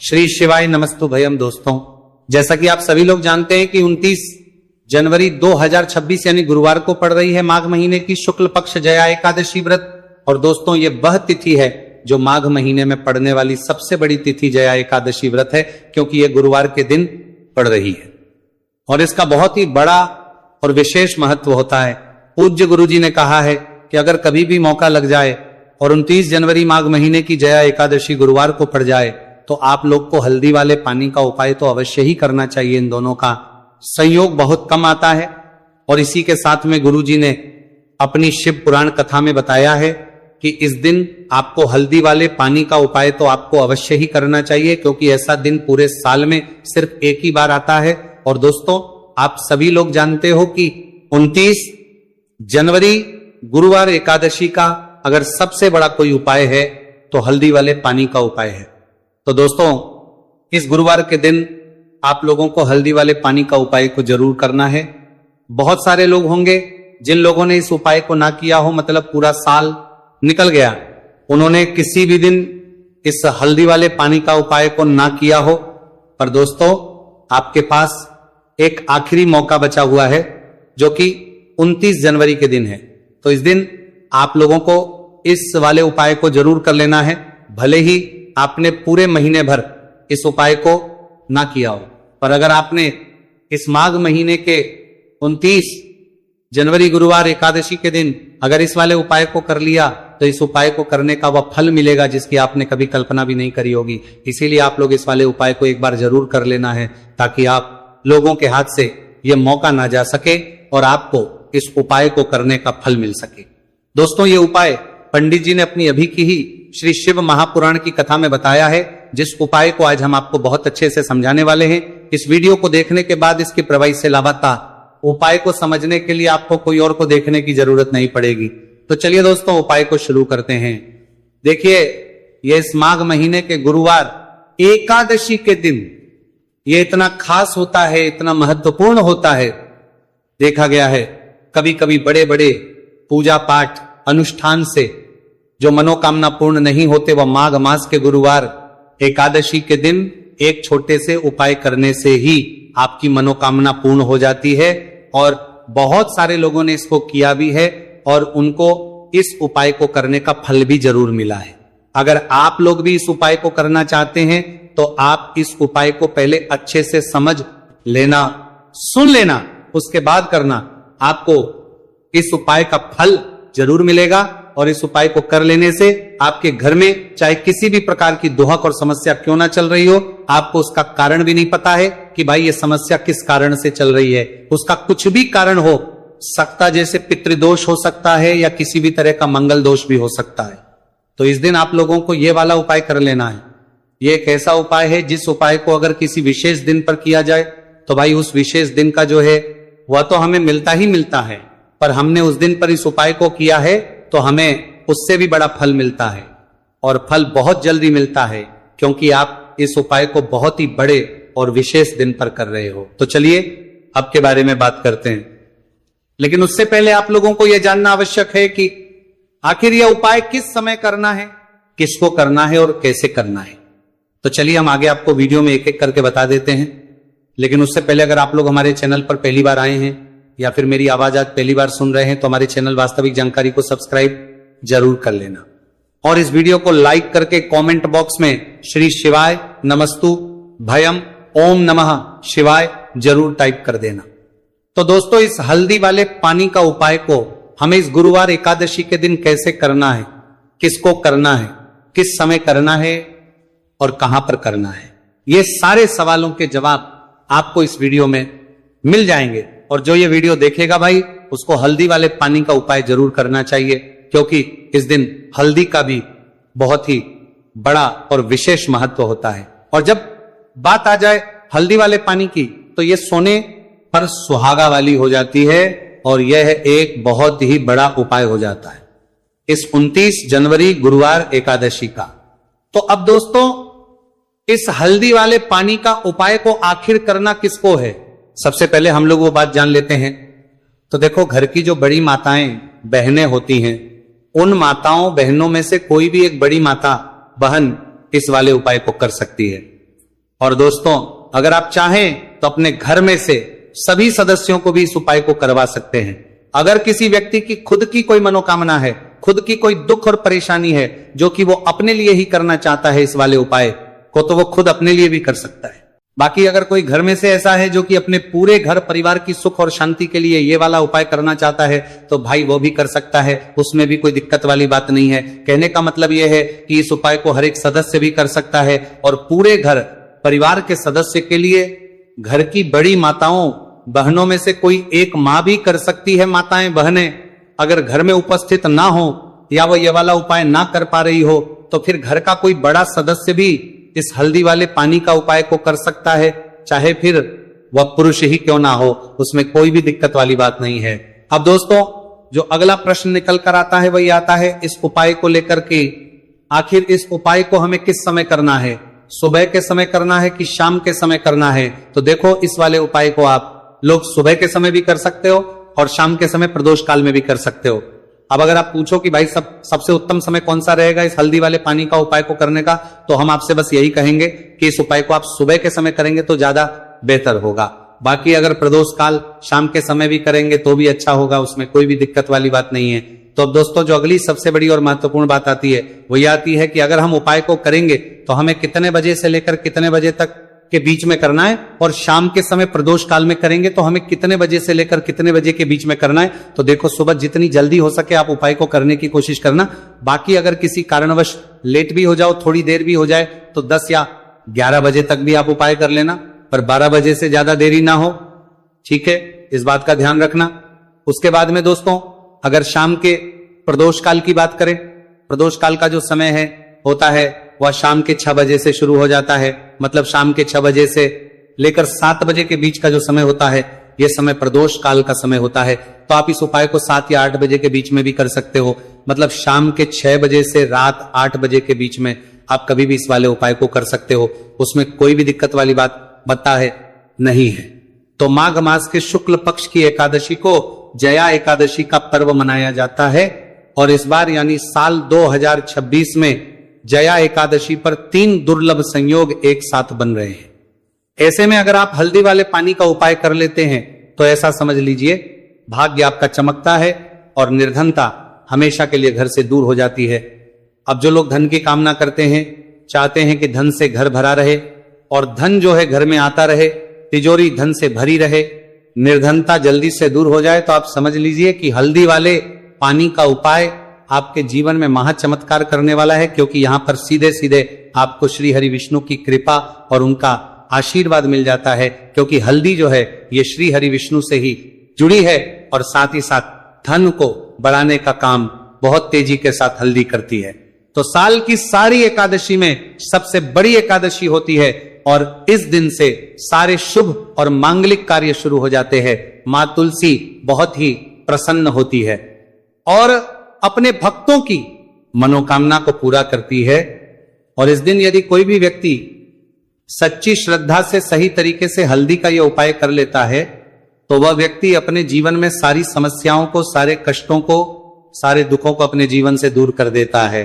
श्री शिवाय नमस्तु भयम। दोस्तों, जैसा कि आप सभी लोग जानते हैं कि 29 जनवरी 2026 यानी गुरुवार को पड़ रही है माघ महीने की शुक्ल पक्ष जया एकादशी व्रत। और दोस्तों, ये वह तिथि है जो माघ महीने में पड़ने वाली सबसे बड़ी तिथि जया एकादशी व्रत है, क्योंकि ये गुरुवार के दिन पड़ रही है और इसका बहुत ही बड़ा और विशेष महत्व होता है। पूज्य गुरु जी ने कहा है कि अगर कभी भी मौका लग जाए और 29 जनवरी माघ महीने की जया एकादशी गुरुवार को पड़ जाए तो आप लोग को हल्दी वाले पानी का उपाय तो अवश्य ही करना चाहिए। इन दोनों का संयोग बहुत कम आता है और इसी के साथ में गुरु जी ने अपनी शिव पुराण कथा में बताया है कि इस दिन आपको हल्दी वाले पानी का उपाय तो आपको अवश्य ही करना चाहिए, क्योंकि ऐसा दिन पूरे साल में सिर्फ एक ही बार आता है। और दोस्तों, आप सभी लोग जानते हो कि 29 जनवरी गुरुवार एकादशी का अगर सबसे बड़ा कोई उपाय है तो हल्दी वाले पानी का उपाय है। तो दोस्तों, इस गुरुवार के दिन आप लोगों को हल्दी वाले पानी का उपाय को जरूर करना है। बहुत सारे लोग होंगे जिन लोगों ने इस उपाय को ना किया हो, मतलब पूरा साल निकल गया, उन्होंने किसी भी दिन इस हल्दी वाले पानी का उपाय को ना किया हो। पर दोस्तों, आपके पास एक आखिरी मौका बचा हुआ है जो कि 29 जनवरी के दिन है। तो इस दिन आप लोगों को इस वाले उपाय को जरूर कर लेना है, भले ही आपने पूरे महीने भर इस उपाय को ना किया हो। पर अगर आपने इस माघ महीने के 29 जनवरी गुरुवार एकादशी के दिन अगर इस वाले उपाय को कर लिया तो इस उपाय को करने का वह फल मिलेगा जिसकी आपने कभी कल्पना भी नहीं करी होगी। इसीलिए आप लोग इस वाले उपाय को एक बार जरूर कर लेना है, ताकि आप लोगों के हाथ से यह मौका ना जा सके और आपको इस उपाय को करने का फल मिल सके। दोस्तों, ये उपाय पंडित जी ने अपनी अभी की ही श्री शिव महापुराण की कथा में बताया है, जिस उपाय को आज हम आपको बहुत अच्छे से समझाने वाले हैं। इस वीडियो को देखने के बाद इसकी प्रवाही से लाभाता उपाय को समझने के लिए आपको कोई और को देखने की जरूरत नहीं पड़ेगी। तो चलिए दोस्तों, उपाय को शुरू करते हैं। देखिए, ये इस माघ महीने के गुरुवार एकादशी के दिन ये इतना खास होता है, इतना महत्वपूर्ण होता है। देखा गया है कभी कभी बड़े बड़े पूजा पाठ अनुष्ठान से जो मनोकामना पूर्ण नहीं होते, वह माघ मास के गुरुवार एकादशी के दिन एक छोटे से उपाय करने से ही आपकी मनोकामना पूर्ण हो जाती है। और बहुत सारे लोगों ने इसको किया भी है और उनको इस उपाय को करने का फल भी जरूर मिला है। अगर आप लोग भी इस उपाय को करना चाहते हैं तो आप इस उपाय को पहले अच्छे से समझ लेना, सुन लेना, उसके बाद करना। आपको इस उपाय का फल जरूर मिलेगा और इस उपाय को कर लेने से आपके घर में चाहे किसी भी प्रकार की दुहक और समस्या क्यों ना चल रही हो, आपको उसका कारण भी नहीं पता है कि भाई ये समस्या किस कारण से चल रही है। उसका कुछ भी कारण हो सकता, जैसे पितृदोष हो सकता है या किसी भी तरह का मंगल दोष भी हो सकता है। तो इस दिन आप लोगों को ये वाला उपाय कर लेना है। ये एक ऐसा उपाय है जिस उपाय को अगर किसी विशेष दिन पर किया जाए तो भाई उस विशेष दिन का जो है वह तो हमें मिलता ही मिलता है, पर हमने उस दिन पर इस उपाय को किया है तो हमें उससे भी बड़ा फल मिलता है और फल बहुत जल्दी मिलता है, क्योंकि आप इस उपाय को बहुत ही बड़े और विशेष दिन पर कर रहे हो। तो चलिए अब के बारे में बात करते हैं, लेकिन उससे पहले आप लोगों को यह जानना आवश्यक है कि आखिर यह उपाय किस समय करना है, किसको करना है और कैसे करना है। तो चलिए हम आगे आपको वीडियो में एक एक करके बता देते हैं। लेकिन उससे पहले अगर आप लोग हमारे चैनल पर पहली बार आए हैं या फिर मेरी आवाज आज पहली बार सुन रहे हैं तो हमारे चैनल वास्तविक जानकारी को सब्सक्राइब जरूर कर लेना और इस वीडियो को लाइक करके कमेंट बॉक्स में श्री शिवाय नमस्तु भयम ओम नमः शिवाय जरूर टाइप कर देना। तो दोस्तों, इस हल्दी वाले पानी का उपाय को हमें इस गुरुवार एकादशी के दिन कैसे करना है, किसको करना है, किस समय करना है और कहां पर करना है, ये सारे सवालों के जवाब आपको इस वीडियो में मिल जाएंगे। और जो ये वीडियो देखेगा भाई, उसको हल्दी वाले पानी का उपाय जरूर करना चाहिए, क्योंकि इस दिन हल्दी का भी बहुत ही बड़ा और विशेष महत्व होता है। और जब बात आ जाए हल्दी वाले पानी की तो ये सोने पर सुहागा वाली हो जाती है और यह एक बहुत ही बड़ा उपाय हो जाता है इस 29 जनवरी गुरुवार एकादशी का। तो अब दोस्तों, इस हल्दी वाले पानी का उपाय को आखिर करना किसको है, सबसे पहले हम लोग वो बात जान लेते हैं। तो देखो, घर की जो बड़ी माताएं बहनें होती हैं, उन माताओं बहनों में से कोई भी एक बड़ी माता बहन इस वाले उपाय को कर सकती है। और दोस्तों, अगर आप चाहें तो अपने घर में से सभी सदस्यों को भी इस उपाय को करवा सकते हैं। अगर किसी व्यक्ति की खुद की कोई मनोकामना है, खुद की कोई दुख और परेशानी है जो कि वो अपने लिए ही करना चाहता है इस वाले उपाय को, तो वो खुद अपने लिए भी कर सकता है। बाकी अगर कोई घर में से ऐसा है जो कि अपने पूरे घर परिवार की सुख और शांति के लिए ये वाला उपाय करना चाहता है, तो भाई वो भी कर सकता है, उसमें भी कोई दिक्कत वाली बात नहीं है। कहने का मतलब यह है कि इस उपाय को हर एक सदस्य भी कर सकता है और पूरे घर परिवार के सदस्य के लिए घर की बड़ी माताओं बहनों में से कोई एक माँ भी कर सकती है। माताएं बहनें अगर घर में उपस्थित ना हो या वो ये वाला उपाय ना कर पा रही हो, तो फिर घर का कोई बड़ा सदस्य भी इस हल्दी वाले पानी का उपाय को कर सकता है, चाहे फिर वह पुरुष ही क्यों ना हो, उसमें कोई भी दिक्कत वाली बात नहीं है। अब दोस्तों, जो अगला प्रश्न निकल कर आता है वही आता है इस उपाय को लेकर के, आखिर इस उपाय को हमें किस समय करना है, सुबह के समय करना है कि शाम के समय करना है। तो देखो, इस वाले उपाय को आप लोग सुबह के समय भी कर सकते हो और शाम के समय प्रदोष काल में भी कर सकते हो। अब अगर आप पूछो कि भाई सबसे उत्तम समय कौन सा रहेगा इस हल्दी वाले पानी का उपाय को करने का, तो हम आपसे बस यही कहेंगे कि इस उपाय को आप सुबह के समय करेंगे तो ज्यादा बेहतर होगा। बाकी अगर प्रदोष काल शाम के समय भी करेंगे तो भी अच्छा होगा, उसमें कोई भी दिक्कत वाली बात नहीं है। तो अब दोस्तों, जो अगली सबसे बड़ी और महत्वपूर्ण बात आती है वो ये आती है कि अगर हम उपाय को करेंगे तो हमें कितने बजे से लेकर कितने बजे तक के बीच में करना है, और शाम के समय प्रदोष काल में करेंगे तो हमें कितने बजे से लेकर कितने बजे के बीच में करना है। तो देखो, सुबह जितनी जल्दी हो सके आप उपाय को करने की कोशिश करना। बाकी अगर किसी कारणवश लेट भी हो जाओ, थोड़ी देर भी हो जाए, तो 10 या 11 बजे तक भी आप उपाय कर लेना, पर 12 बजे से ज्यादा देरी ना हो, ठीक है, इस बात का ध्यान रखना। उसके बाद में दोस्तों, अगर शाम के प्रदोष काल की बात करें, प्रदोष काल का जो समय है होता है वह शाम के 6 बजे से शुरू हो जाता है। मतलब शाम के 6 बजे से लेकर 7 बजे के बीच का जो समय होता है, यह समय प्रदोष काल का समय होता है। तो आप इस उपाय को 7 या 8 बजे के बीच में भी कर सकते हो। मतलब शाम के 6 बजे से रात 8 बजे के बीच में आप कभी भी इस वाले उपाय को कर सकते हो, उसमें कोई भी दिक्कत वाली बात बता है नहीं है। तो माघ मास के शुक्ल पक्ष की एकादशी को जया एकादशी का पर्व मनाया जाता है, और इस बार यानी साल 2026 में जया एकादशी पर 3 दुर्लभ संयोग एक साथ बन रहे हैं। ऐसे में अगर आप हल्दी वाले पानी का उपाय कर लेते हैं तो ऐसा समझ लीजिए भाग्य आपका चमकता है और निर्धनता हमेशा के लिए घर से दूर हो जाती है। अब जो लोग धन की कामना करते हैं, चाहते हैं कि धन से घर भरा रहे और धन जो है घर में आता रहे, तिजोरी धन से भरी रहे, निर्धनता जल्दी से दूर हो जाए, तो आप समझ लीजिए कि हल्दी वाले पानी का उपाय आपके जीवन में महा चमत्कार करने वाला है। क्योंकि यहां पर सीधे सीधे आपको श्री हरि विष्णु की कृपा और उनका आशीर्वाद मिल जाता है, क्योंकि हल्दी जो है ये श्री हरि विष्णु से ही जुड़ी है और साथ ही साथ धन को बढ़ाने का काम बहुत तेजी के साथ हल्दी करती है। तो साल की सारी एकादशी में सबसे बड़ी एकादशी होती है और इस दिन से सारे शुभ और मांगलिक कार्य शुरू हो जाते हैं। मां तुलसी बहुत ही प्रसन्न होती है और अपने भक्तों की मनोकामना को पूरा करती है। और इस दिन यदि कोई भी व्यक्ति सच्ची श्रद्धा से सही तरीके से हल्दी का यह उपाय कर लेता है, तो वह व्यक्ति अपने जीवन में सारी समस्याओं को, सारे कष्टों को, सारे दुखों को अपने जीवन से दूर कर देता है।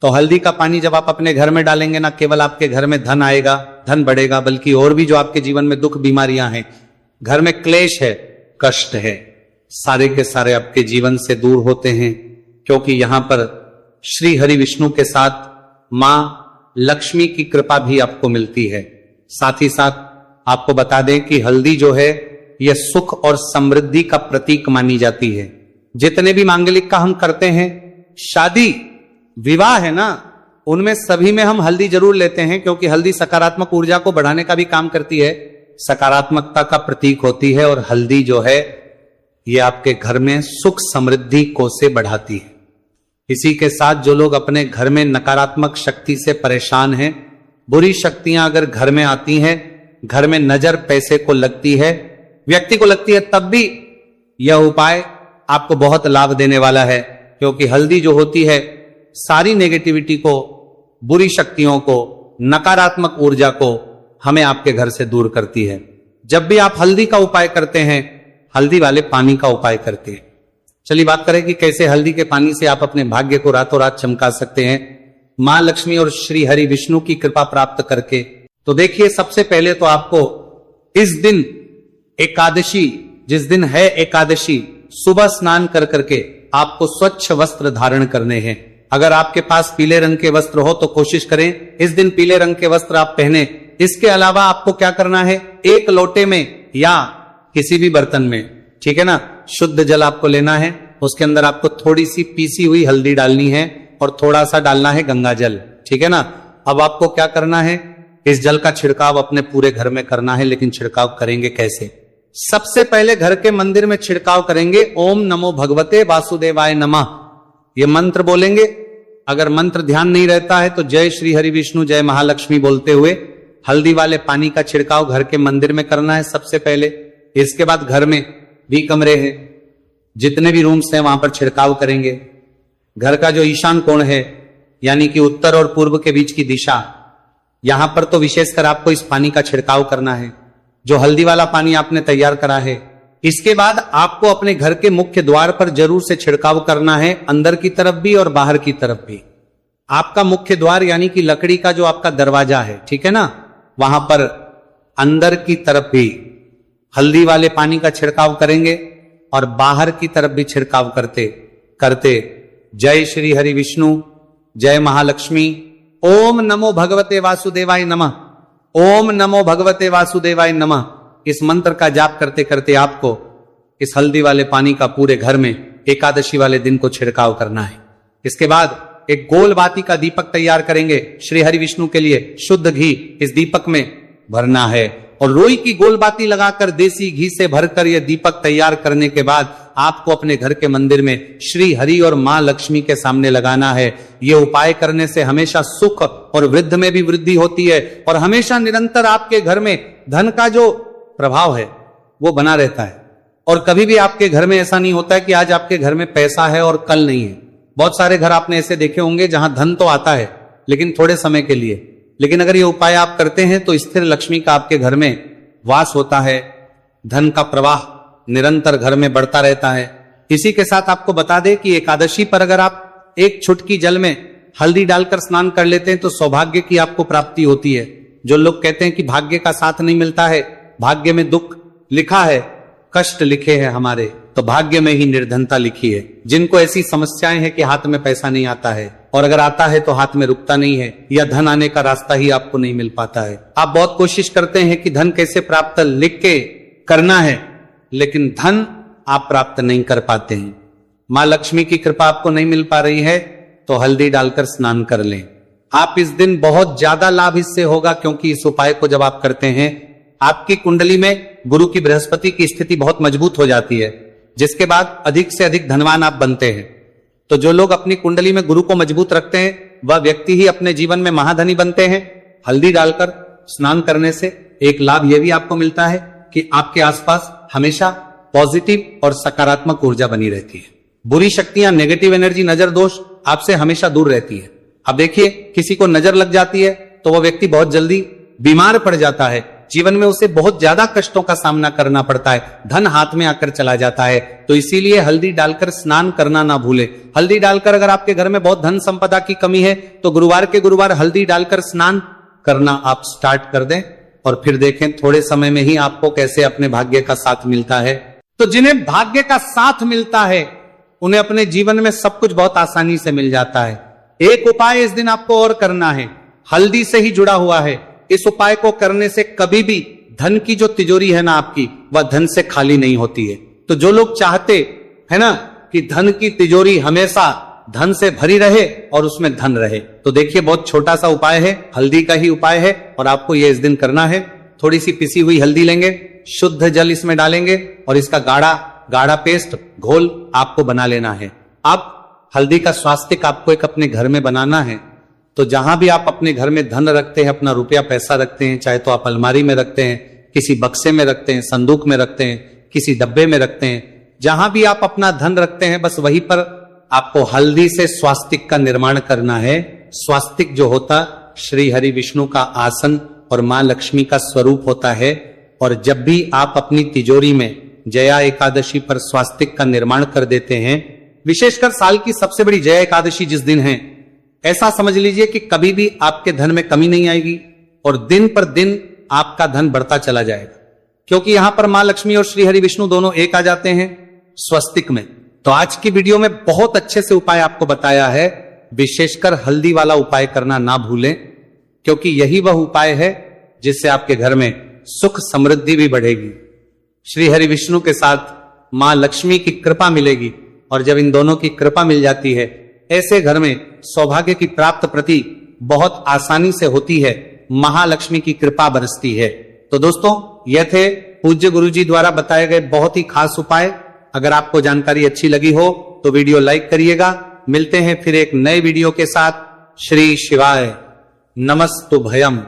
तो हल्दी का पानी जब आप अपने घर में डालेंगे, ना केवल आपके घर में धन आएगा, धन बढ़ेगा, बल्कि और भी जो आपके जीवन में दुख बीमारियां हैं, घर में क्लेश है, कष्ट है, सारे के सारे आपके जीवन से दूर होते हैं। क्योंकि यहां पर श्री हरि विष्णु के साथ मां लक्ष्मी की कृपा भी आपको मिलती है। साथ ही साथ आपको बता दें कि हल्दी जो है यह सुख और समृद्धि का प्रतीक मानी जाती है। जितने भी मांगलिक का हम करते हैं, शादी विवाह है ना, उनमें सभी में हम हल्दी जरूर लेते हैं, क्योंकि हल्दी सकारात्मक ऊर्जा को बढ़ाने का भी काम करती है, सकारात्मकता का प्रतीक होती है। और हल्दी जो है ये आपके घर में सुख समृद्धि को से बढ़ाती है। इसी के साथ जो लोग अपने घर में नकारात्मक शक्ति से परेशान हैं, बुरी शक्तियां अगर घर में आती हैं, घर में नजर पैसे को लगती है, व्यक्ति को लगती है, तब भी यह उपाय आपको बहुत लाभ देने वाला है। क्योंकि हल्दी जो होती है सारी नेगेटिविटी को, बुरी शक्तियों को, नकारात्मक ऊर्जा को हमें आपके घर से दूर करती है। जब भी आप हल्दी का उपाय करते हैं, हल्दी वाले पानी का उपाय करते हैं। चलिए बात करें कि कैसे हल्दी के पानी से आप अपने भाग्य को रातों रात चमका सकते हैं, मां लक्ष्मी और श्री हरि विष्णु की कृपा प्राप्त करके। तो देखिए, सबसे पहले तो आपको इस दिन एकादशी, जिस दिन है एकादशी, सुबह स्नान कर करके आपको स्वच्छ वस्त्र धारण करने हैं। अगर आपके पास पीले रंग के वस्त्र हो तो कोशिश करें इस दिन पीले रंग के वस्त्र आप पहने। इसके अलावा आपको क्या करना है, एक लोटे में या किसी भी बर्तन में, ठीक है ना, शुद्ध जल आपको लेना है। उसके अंदर आपको थोड़ी सी पीसी हुई हल्दी डालनी है और थोड़ा सा डालना है गंगा जल, ठीक है ना। अब आपको क्या करना है, इस जल का छिड़काव अपने पूरे घर में करना है। लेकिन छिड़काव करेंगे कैसे? सबसे पहले घर के मंदिर में छिड़काव करेंगे। ओम नमो भगवते वासुदेवाय नमः, ये मंत्र बोलेंगे। अगर मंत्र ध्यान नहीं रहता है तो जय श्री हरि विष्णु जय महालक्ष्मी बोलते हुए हल्दी वाले पानी का छिड़काव घर के मंदिर में करना है सबसे पहले। इसके बाद घर में भी कमरे हैं, जितने भी रूम्स हैं वहां पर छिड़काव करेंगे। घर का जो ईशान कोण है, यानी कि उत्तर और पूर्व के बीच की दिशा, यहां पर तो विशेषकर आपको इस पानी का छिड़काव करना है, जो हल्दी वाला पानी आपने तैयार करा है। इसके बाद आपको अपने घर के मुख्य द्वार पर जरूर से छिड़काव करना है, अंदर की तरफ भी और बाहर की तरफ भी। आपका मुख्य द्वार यानी कि लकड़ी का जो आपका दरवाजा है, ठीक है ना, वहां पर अंदर की तरफ भी हल्दी वाले पानी का छिड़काव करेंगे और बाहर की तरफ भी छिड़काव करते करते जय श्री हरि विष्णु जय महालक्ष्मी ओम नमो भगवते वासुदेवाय नमः, ओम नमो भगवते वासुदेवाय नमः, इस मंत्र का जाप करते करते आपको इस हल्दी वाले पानी का पूरे घर में एकादशी वाले दिन को छिड़काव करना है। इसके बाद एक गोल बाती का दीपक तैयार करेंगे श्री हरि विष्णु के लिए। शुद्ध घी इस दीपक में भरना है और रोई की गोल बाती लगाकर देसी घी से भरकर यह दीपक तैयार करने के बाद आपको अपने घर के मंदिर में श्री हरि और मां लक्ष्मी के सामने लगाना है। यह उपाय करने से हमेशा सुख और वृद्ध में भी वृद्धि होती है और हमेशा निरंतर आपके घर में धन का जो प्रभाव है वो बना रहता है। और कभी भी आपके घर में ऐसा नहीं होता है कि आज आपके घर में पैसा है और कल नहीं है। बहुत सारे घर आपने ऐसे देखे होंगे जहां धन तो आता है लेकिन थोड़े समय के लिए। लेकिन अगर ये उपाय आप करते हैं तो स्थिर लक्ष्मी का आपके घर में वास होता है, धन का प्रवाह निरंतर घर में बढ़ता रहता है। इसी के साथ आपको बता दें कि एकादशी पर अगर आप एक चुटकी जल में हल्दी डालकर स्नान कर लेते हैं तो सौभाग्य की आपको प्राप्ति होती है। जो लोग कहते हैं कि भाग्य का साथ नहीं मिलता है, भाग्य में दुख लिखा है, कष्ट लिखे हैं हमारे, तो भाग्य में ही निर्धनता लिखी है। जिनको ऐसी समस्याएं हैं कि हाथ में पैसा नहीं आता है और अगर आता है तो हाथ में रुकता नहीं है या धन आने का रास्ता ही आपको नहीं मिल पाता है। आप बहुत कोशिश करते हैं कि धन कैसे प्राप्त लिख के करना है, लेकिन धन आप प्राप्त नहीं कर पाते हैं। मां लक्ष्मी की कृपा आपको नहीं मिल पा रही है तो हल्दी डालकर स्नान कर लें। आप इस दिन बहुत ज्यादा लाभ इससे होगा, क्योंकि इस उपाय को जब आप करते हैं आपकी कुंडली में गुरु की बृहस्पति की स्थिति बहुत मजबूत हो जाती है, जिसके बाद अधिक से अधिक धनवान आप बनते हैं। तो जो लोग अपनी कुंडली में गुरु को मजबूत रखते हैं वह व्यक्ति ही अपने जीवन में महाधनी बनते हैं। हल्दी डालकर स्नान करने से एक लाभ यह भी आपको मिलता है कि आपके आसपास हमेशा पॉजिटिव और सकारात्मक ऊर्जा बनी रहती है। बुरी शक्तियां, नेगेटिव एनर्जी, नजर दोष आपसे हमेशा दूर रहती है। अब देखिए, किसी को नजर लग जाती है तो वह व्यक्ति बहुत जल्दी बीमार पड़ जाता है, जीवन में उसे बहुत ज्यादा कष्टों का सामना करना पड़ता है, धन हाथ में आकर चला जाता है। तो इसीलिए हल्दी डालकर स्नान करना ना भूले। हल्दी डालकर अगर आपके घर में बहुत धन संपदा की कमी है तो गुरुवार के गुरुवार हल्दी डालकर स्नान करना आप स्टार्ट कर दें और फिर देखें थोड़े समय में ही आपको कैसे अपने भाग्य का साथ मिलता है। तो जिन्हें भाग्य का साथ मिलता है उन्हें अपने जीवन में सब कुछ बहुत आसानी से मिल जाता है। एक उपाय इस दिन आपको और करना है, हल्दी से ही जुड़ा हुआ है। इस उपाय को करने से कभी भी धन की जो तिजोरी है ना आपकी, वह धन से खाली नहीं होती है। तो जो लोग चाहते है ना कि धन की तिजोरी हमेशा धन से भरी रहे और उसमें धन रहे, तो देखिए बहुत छोटा सा उपाय है, हल्दी का ही उपाय है और आपको यह इस दिन करना है। थोड़ी सी पिसी हुई हल्दी लेंगे, शुद्ध जल इसमें डालेंगे और इसका गाढ़ा गाढ़ा पेस्ट घोल आपको बना लेना है। अब हल्दी का स्वास्तिक आपको एक अपने घर में बनाना है। तो जहां भी आप अपने घर में धन रखते हैं, अपना रुपया पैसा रखते हैं, चाहे तो आप अलमारी में रखते हैं, किसी बक्से में रखते हैं, संदूक में रखते हैं, किसी डब्बे में रखते हैं, जहां भी आप अपना धन रखते हैं बस वहीं पर आपको हल्दी से स्वास्तिक का निर्माण करना है। स्वास्तिक जो होता श्री हरि विष्णु का आसन और मां लक्ष्मी का स्वरूप होता है। और जब भी आप अपनी तिजोरी में जया एकादशी पर स्वास्तिक का निर्माण कर देते हैं, विशेषकर साल की सबसे बड़ी जया एकादशी जिस दिन है, ऐसा समझ लीजिए कि कभी भी आपके धन में कमी नहीं आएगी और दिन पर दिन आपका धन बढ़ता चला जाएगा, क्योंकि यहां पर मां लक्ष्मी और श्री हरि विष्णु दोनों एक आ जाते हैं स्वस्तिक में। तो आज की वीडियो में बहुत अच्छे से उपाय आपको बताया है, विशेषकर हल्दी वाला उपाय करना ना भूलें, क्योंकि यही वह उपाय है जिससे आपके घर में सुख समृद्धि भी बढ़ेगी, श्री हरि विष्णु के साथ मां लक्ष्मी की कृपा मिलेगी, और जब इन दोनों की कृपा मिल जाती है ऐसे घर में सौभाग्य की प्राप्त प्रति बहुत आसानी से होती है, महालक्ष्मी की कृपा बरसती है। तो दोस्तों, यह थे पूज्य गुरुजी द्वारा बताए गए बहुत ही खास उपाय। अगर आपको जानकारी अच्छी लगी हो तो वीडियो लाइक करिएगा। मिलते हैं फिर एक नए वीडियो के साथ। श्री शिवाय नमस्तुभयम्।